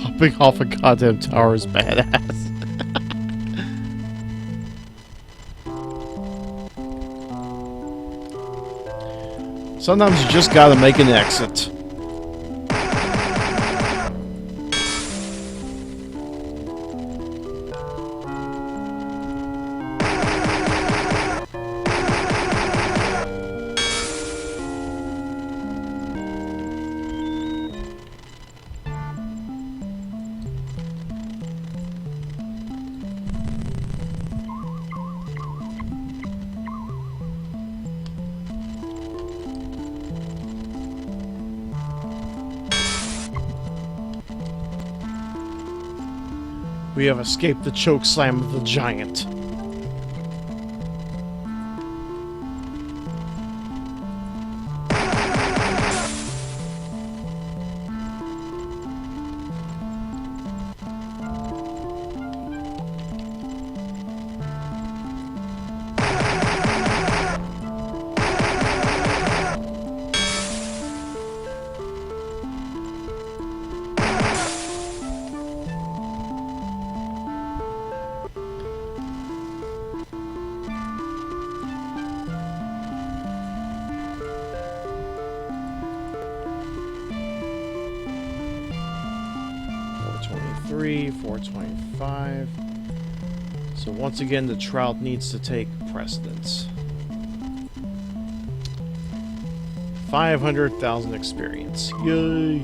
Hopping off a goddamn tower is badass. Sometimes you just gotta make an exit. We have escaped the choke slam of the giant. $425. So once again, the trout needs to take precedence. 500,000 experience. Yay!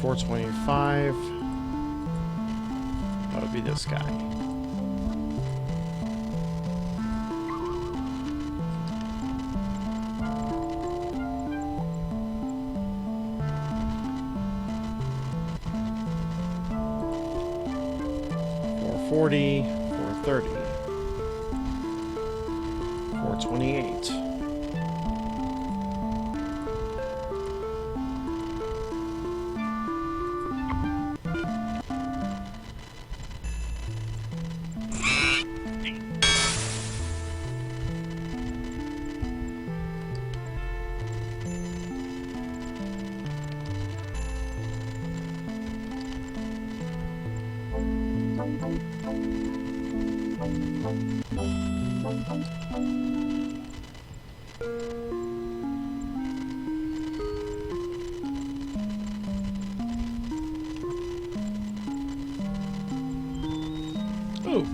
$425. That would be this guy. $440, $430, $428. Ooh.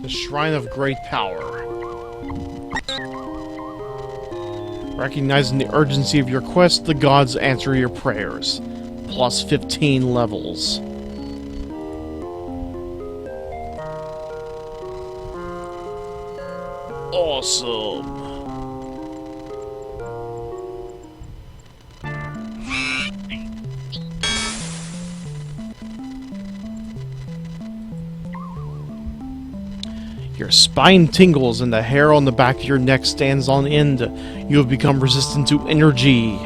The Shrine of Great Power. Recognizing the urgency of your quest, the gods answer your prayers. Plus 15 levels. Awesome. Your spine tingles and the hair on the back of your neck stands on end. You have become resistant to energy.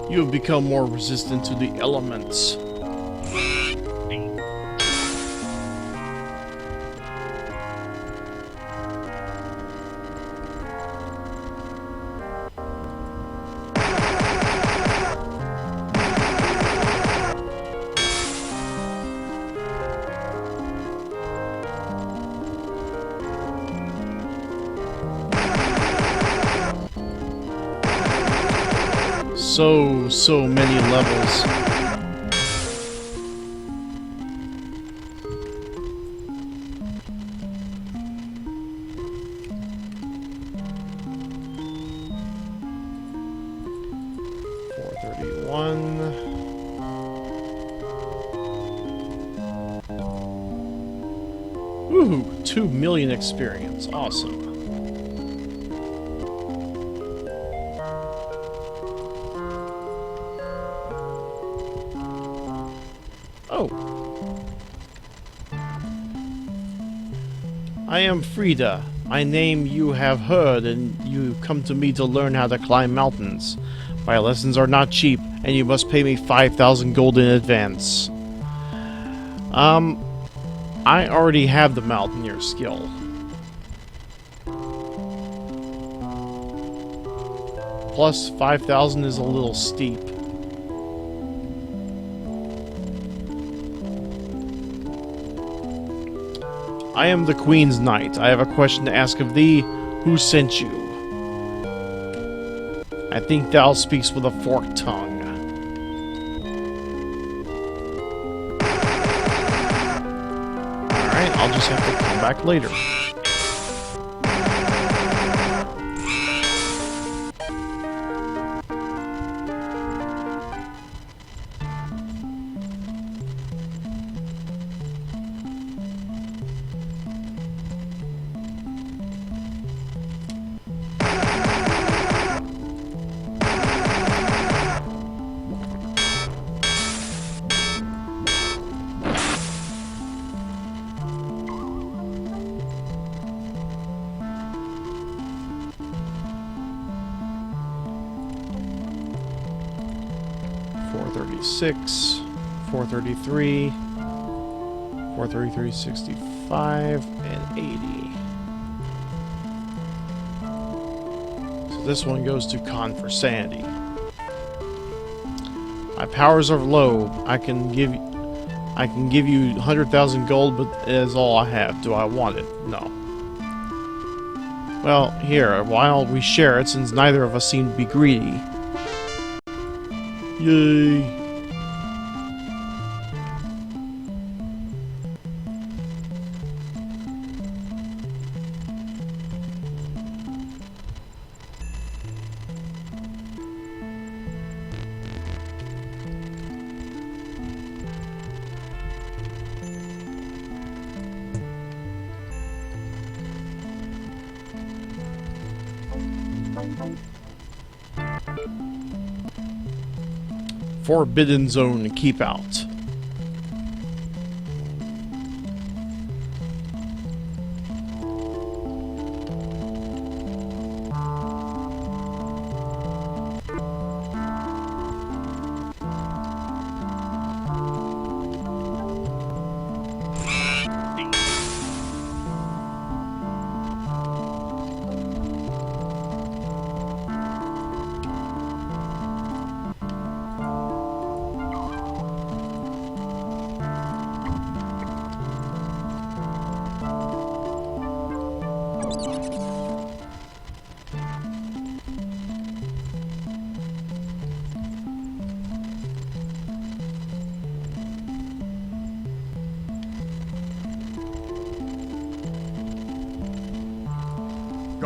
You have become more resistant to the elements. So many levels. Woohoo! 2 million experience. Awesome. Oh. I am Frida. My name you have heard, and you come to me to learn how to climb mountains. My lessons are not cheap, and you must pay me 5,000 gold in advance. I already have the mountaineer skill. Plus 5,000 is a little steep. I am the Queen's Knight. I have a question to ask of thee. Who sent you? I think thou speaks with a forked tongue. Alright, I'll just have to come back later. .436, 433, 433, 65, and 80. So this one goes to Con for sanity. My powers are low. I can give you 100,000 gold, but that is all I have. Do I want it? No. Well, here, while we share it, since neither of us seem to be greedy. Yay! Forbidden Zone Keep Out.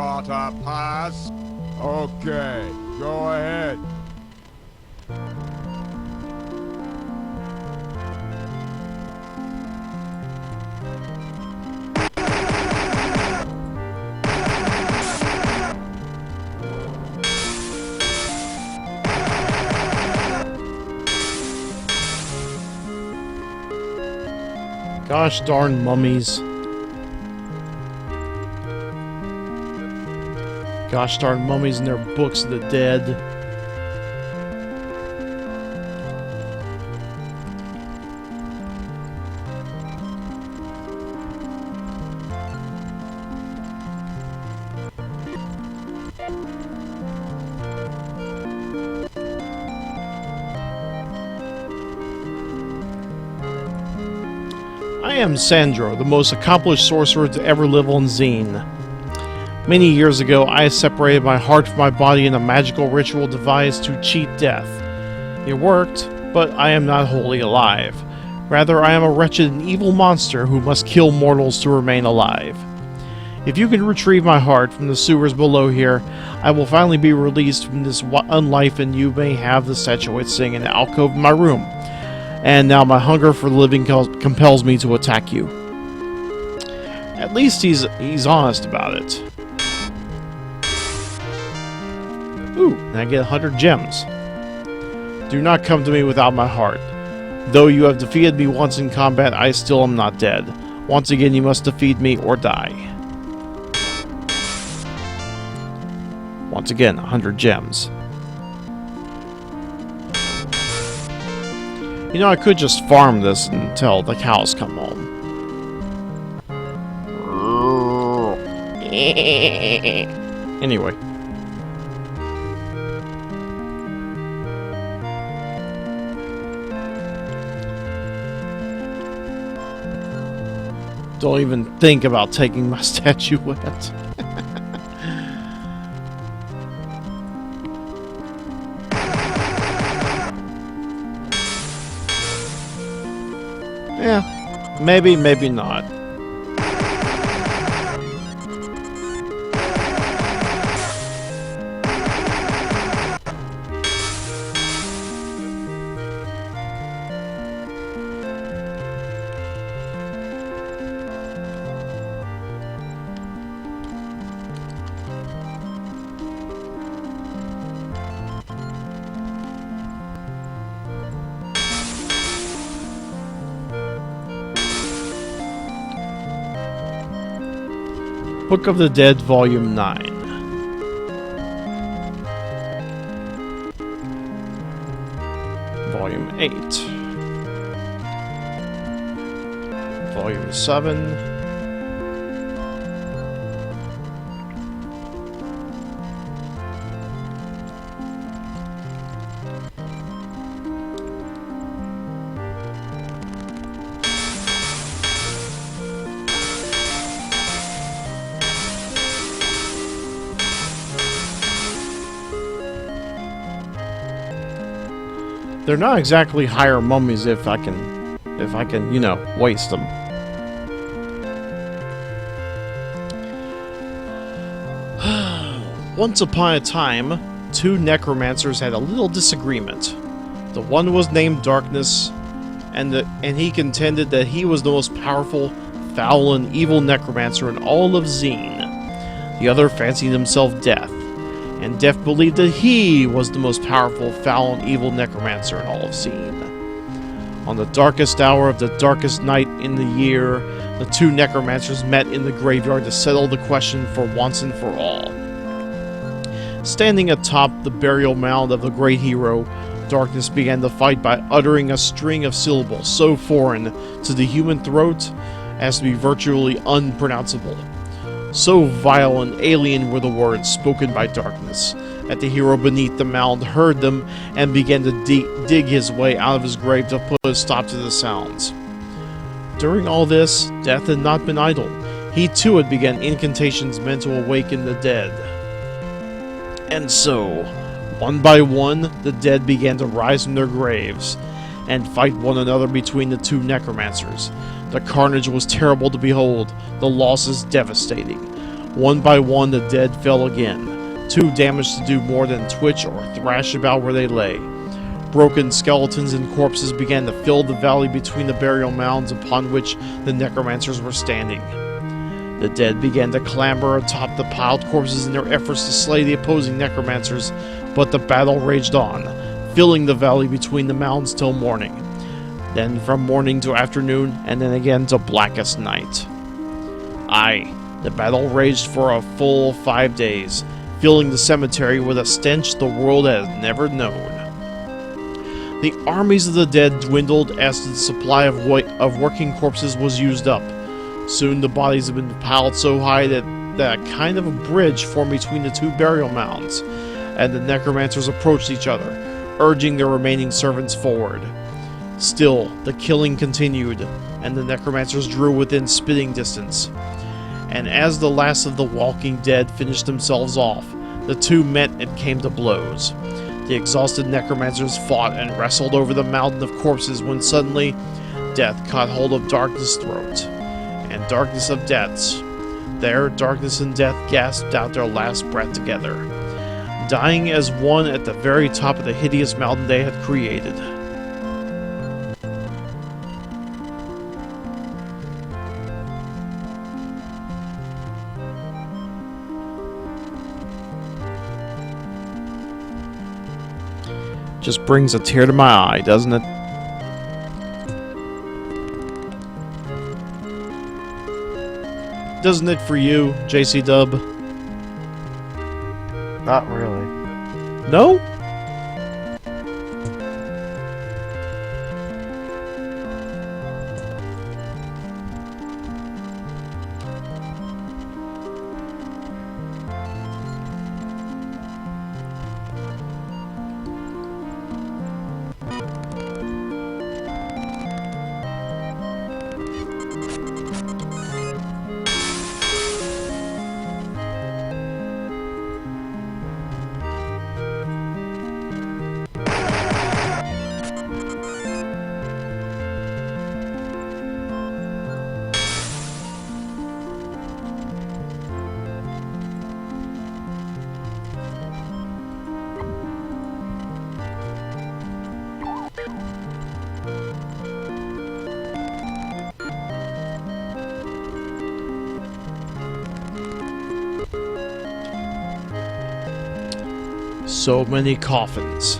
got a pass? Okay, go ahead. Gosh darn mummies. Gosh darn mummies and their books of the dead. I am Sandro, the most accomplished sorcerer to ever live on Xeen. Many years ago, I separated my heart from my body in a magical ritual devised to cheat death. It worked, but I am not wholly alive. Rather, I am a wretched and evil monster who must kill mortals to remain alive. If you can retrieve my heart from the sewers below here, I will finally be released from this unlife and you may have the statuette sitting in the alcove of my room. And now my hunger for living compels me to attack you. At least he's honest about it. Ooh, and I get 100 gems. Do not come to me without my heart. Though you have defeated me once in combat, I still am not dead. Once again, you must defeat me or die. Once again, 100 gems. You know, I could just farm this until the cows come home. Anyway. Don't even think about taking my statuette. Yeah, maybe, maybe not. Book of the Dead, Volume 9. Volume 8. Volume 7. They're not exactly higher mummies if I can, you know, waste them. Once upon a time, two necromancers had a little disagreement. The one was named Darkness, and he contended that he was the most powerful, foul, and evil necromancer in all of Xeen. The other fancied himself Death, and Death believed that he was the most powerful, foul, and evil necromancer in all of Xeen. On the darkest hour of the darkest night in the year, the two necromancers met in the graveyard to settle the question for once and for all. Standing atop the burial mound of the great hero, Darkness began the fight by uttering a string of syllables so foreign to the human throat as to be virtually unpronounceable. So vile and alien were the words spoken by Darkness, that the hero beneath the mound heard them and began to dig his way out of his grave to put a stop to the sounds. During all this, Death had not been idle. He too had begun incantations meant to awaken the dead. And so, one by one, the dead began to rise from their graves and fight one another between the two necromancers. The carnage was terrible to behold, the losses devastating. One by one, the dead fell again, too damaged to do more than twitch or thrash about where they lay. Broken skeletons and corpses began to fill the valley between the burial mounds upon which the necromancers were standing. The dead began to clamber atop the piled corpses in their efforts to slay the opposing necromancers, but the battle raged on, filling the valley between the mounds till morning. Then from morning to afternoon, and then again to blackest night. Aye, the battle raged for a full 5 days, filling the cemetery with a stench the world has never known. The armies of the dead dwindled as the supply of working corpses was used up. Soon the bodies had been piled so high that a kind of a bridge formed between the two burial mounds, and the necromancers approached each other, urging their remaining servants forward. Still, the killing continued, and the necromancers drew within spitting distance. And as the last of the walking dead finished themselves off, the two met and came to blows. The exhausted necromancers fought and wrestled over the mountain of corpses when suddenly death caught hold of darkness' throat, and darkness of death's. There, darkness and death gasped out their last breath together, dying as one at the very top of the hideous mountain they had created. Just brings a tear to my eye, doesn't it? Doesn't it for you, JC Dub? Not really. No? So many coffins.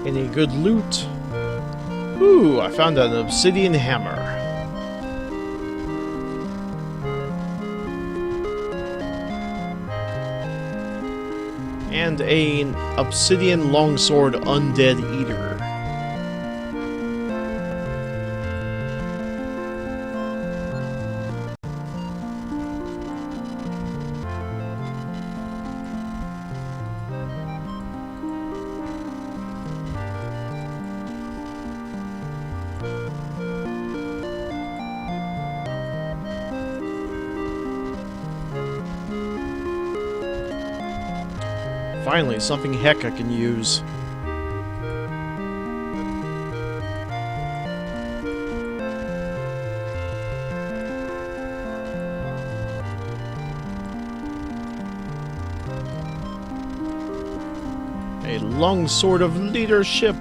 Any good loot? Ooh, I found an obsidian hammer. And an obsidian longsword undead eater. Finally, something heck I can use. A long sword of leadership.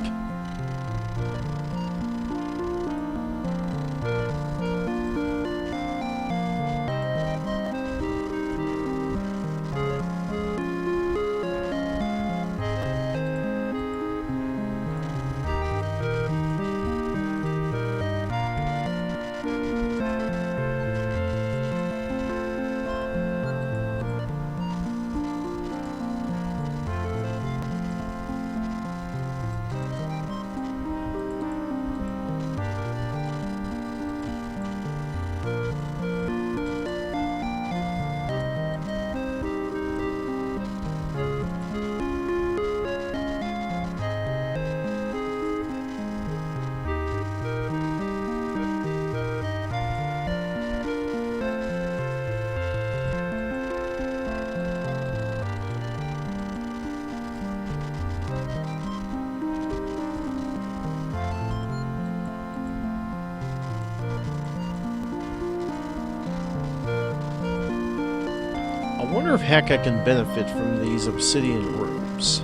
I wonder if Heka can benefit from these obsidian rooms.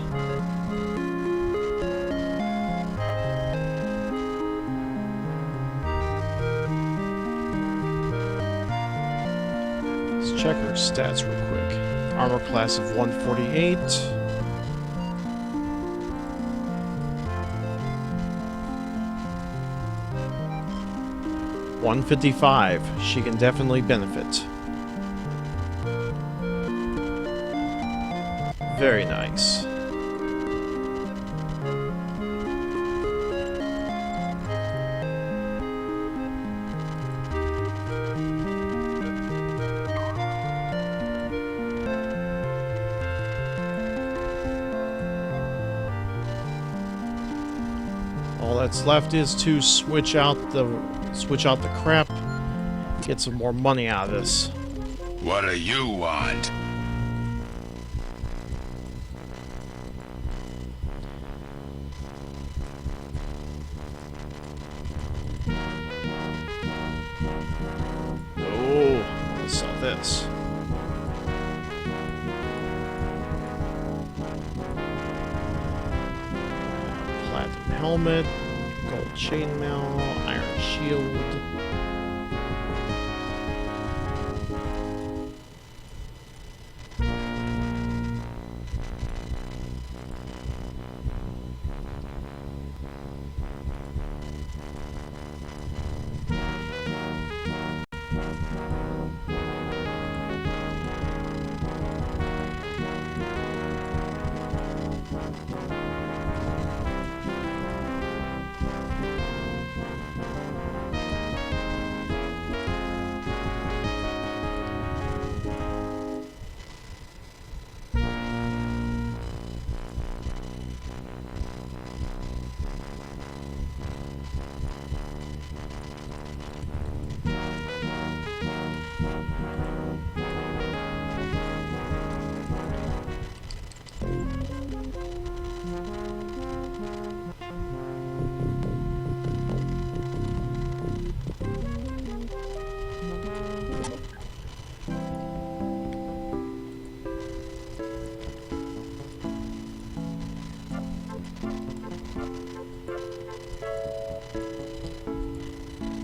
Let's check her stats real quick. Armor class of 148. $155. She can definitely benefit. Very nice. All that's left is to switch out the crap, get some more money out of this. What do you want? Let's sell this. Platinum helmet, gold chainmail, iron shield.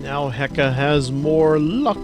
Now Heka has more luck.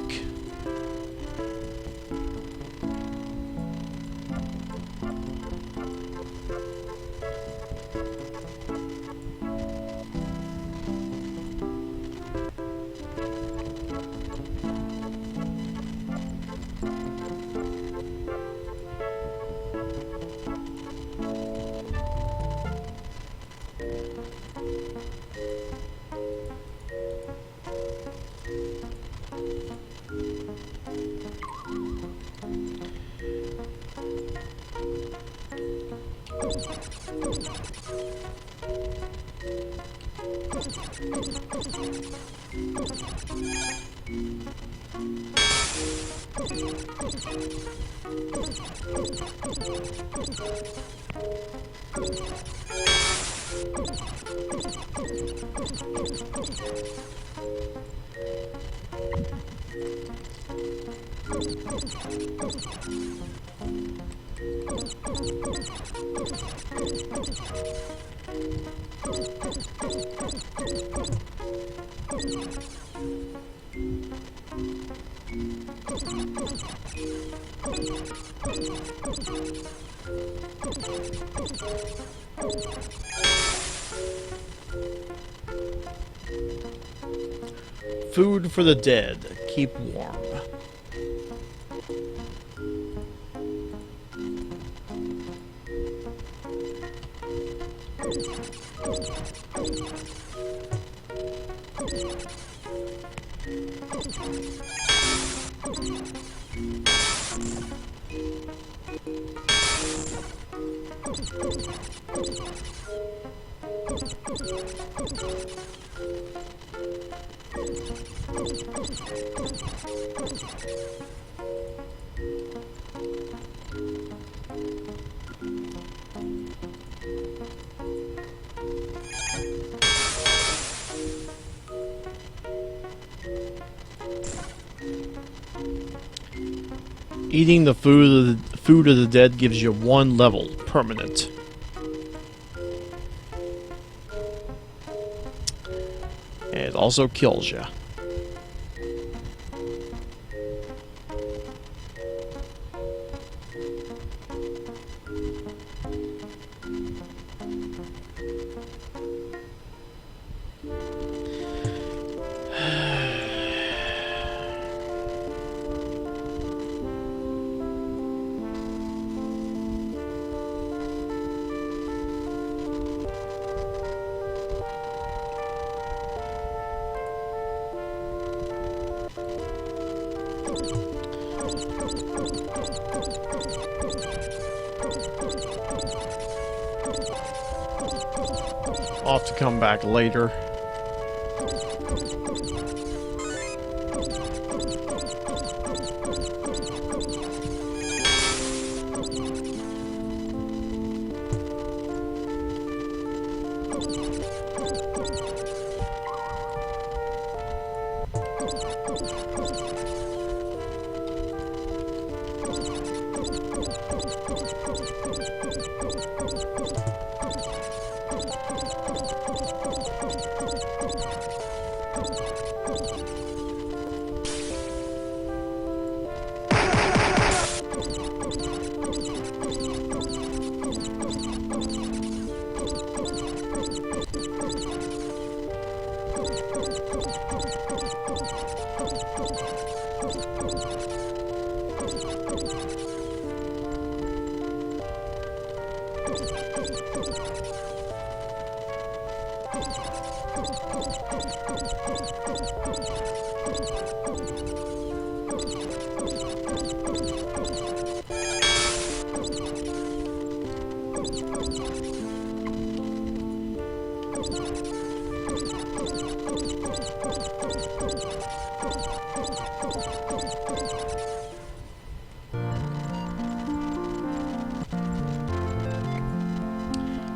Food for the dead. Keep warm. Eating the food of the dead gives you 1 level, permanent. And it also kills you. I'll have to come back later.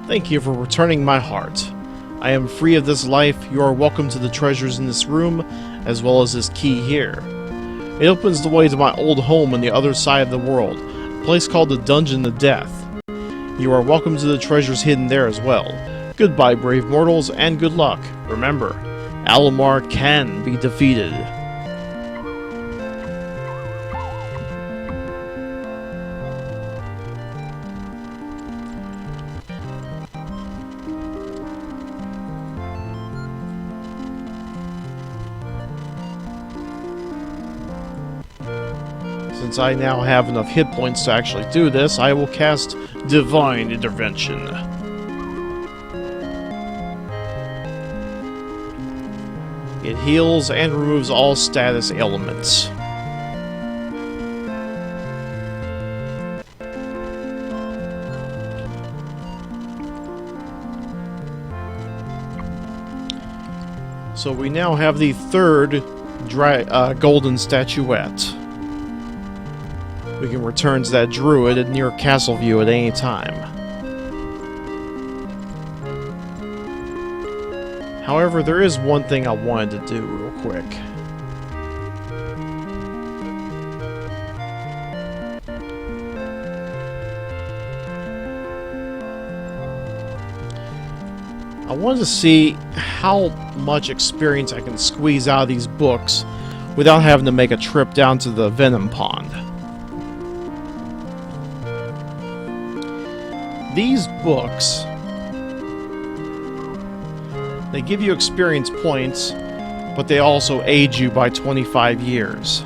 Thank you for returning my heart. I am free of this life. You are welcome to the treasures in this room, as well as this key here. It opens the way to my old home on the other side of the world, a place called the Dungeon of Death. You are welcome to the treasures hidden there as well. Goodbye, brave mortals, and good luck. Remember, Alamar can be defeated. Since I now have enough hit points to actually do this, I will cast Divine Intervention. It heals and removes all status ailments. So we now have the third golden statuette. We can return to that druid near Castleview at any time. However, there is one thing I wanted to do real quick. I wanted to see how much experience I can squeeze out of these books without having to make a trip down to the Venom Pond. These books, they give you experience points, but they also age you by 25 years.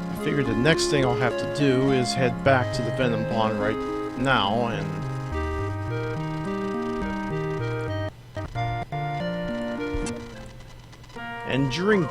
I figured the next thing I'll have to do is head back to the Venom Pond right now and drink.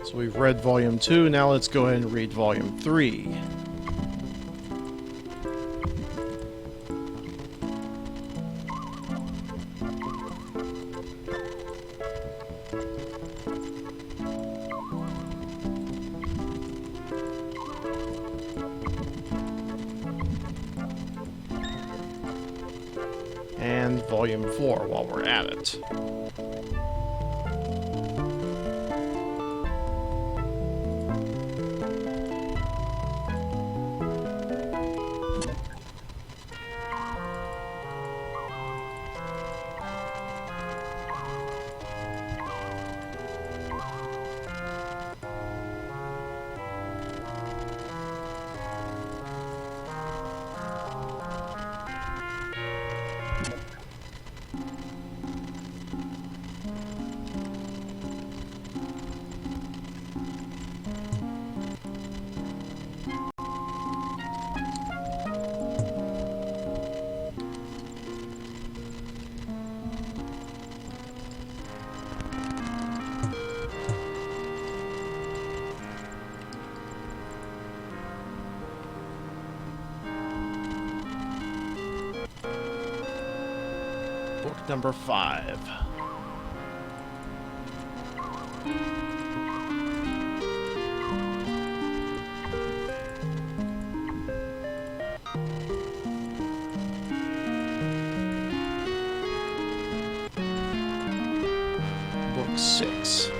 So we've read Volume 2, now let's go ahead and read Volume 3. And Volume 4 while we're at it. Book number 5. Book 6.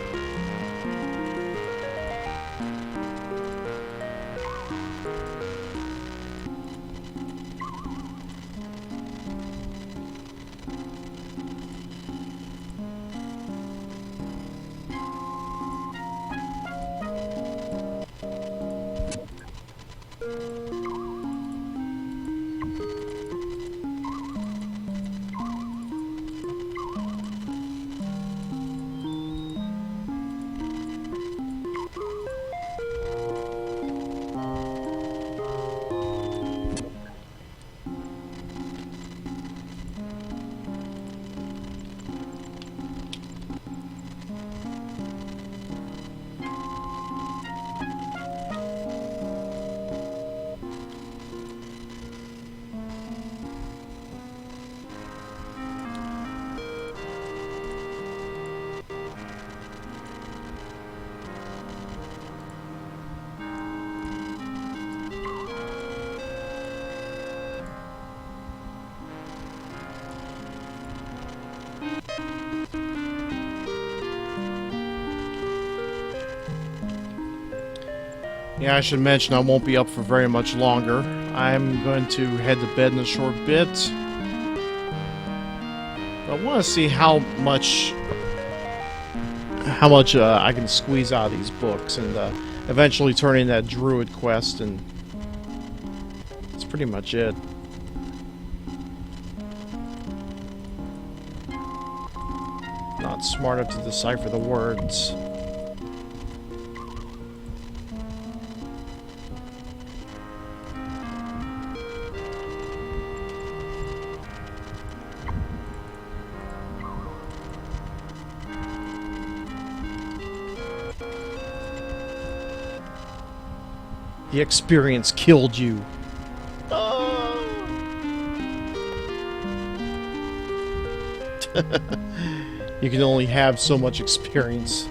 Yeah, I should mention I won't be up for very much longer. I'm going to head to bed in a short bit. I want to see how much I can squeeze out of these books, and eventually turn in that druid quest, and that's pretty much it. Not smart enough to decipher the words. The experience killed you. You can only have so much experience.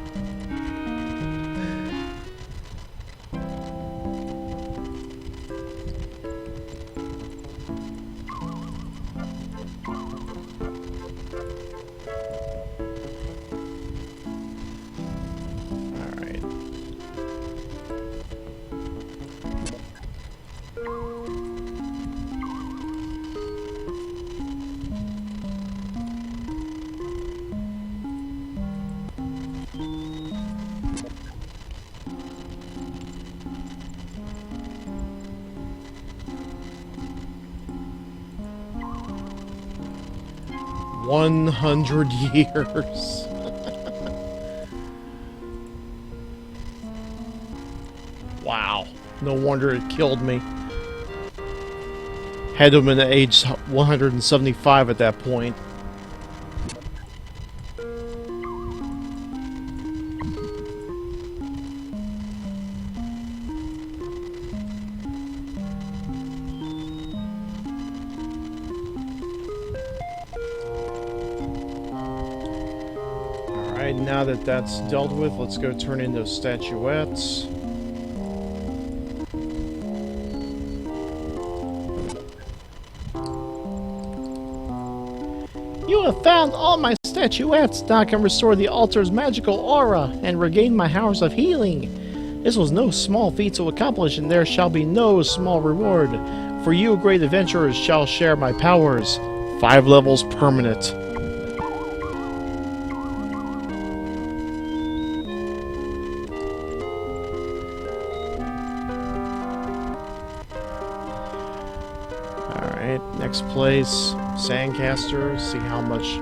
Alright. "100 years." Wow. No wonder it killed me. Had to have been at age 175 at that point. Alright, now that that's dealt with, let's go turn in those statuettes. You have found all my statuettes. Now I can restore the altar's magical aura and regain my powers of healing. This was no small feat to accomplish, and there shall be no small reward. For you, great adventurers, shall share my powers. 5 levels permanent. Alright, next place. Sandcaster. See how much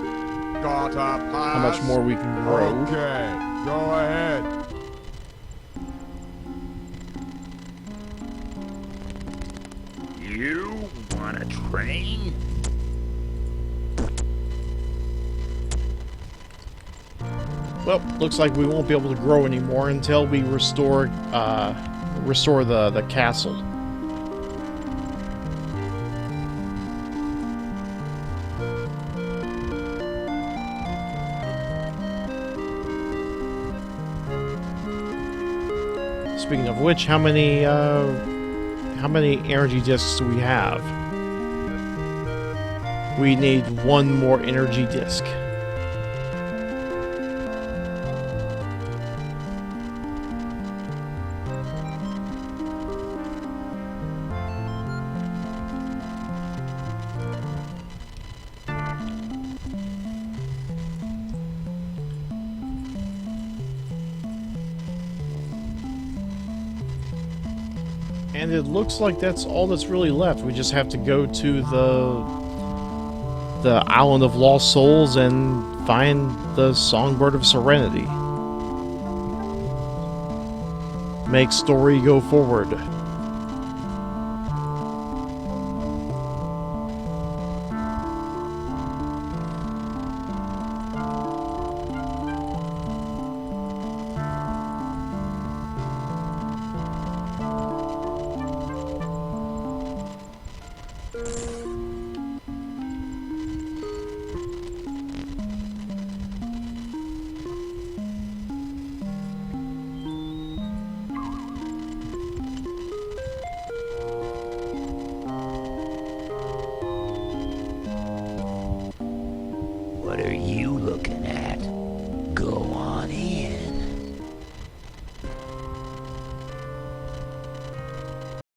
more we can grow. Okay, go ahead. You wanna train? Well, looks like we won't be able to grow anymore until we restore the castle. Speaking of which, how many energy discs do we have? We need 1 more energy disc. And it looks like that's all that's really left. We just have to go to the Island of Lost Souls and find the Songbird of Serenity. Make story go forward. What are you looking at?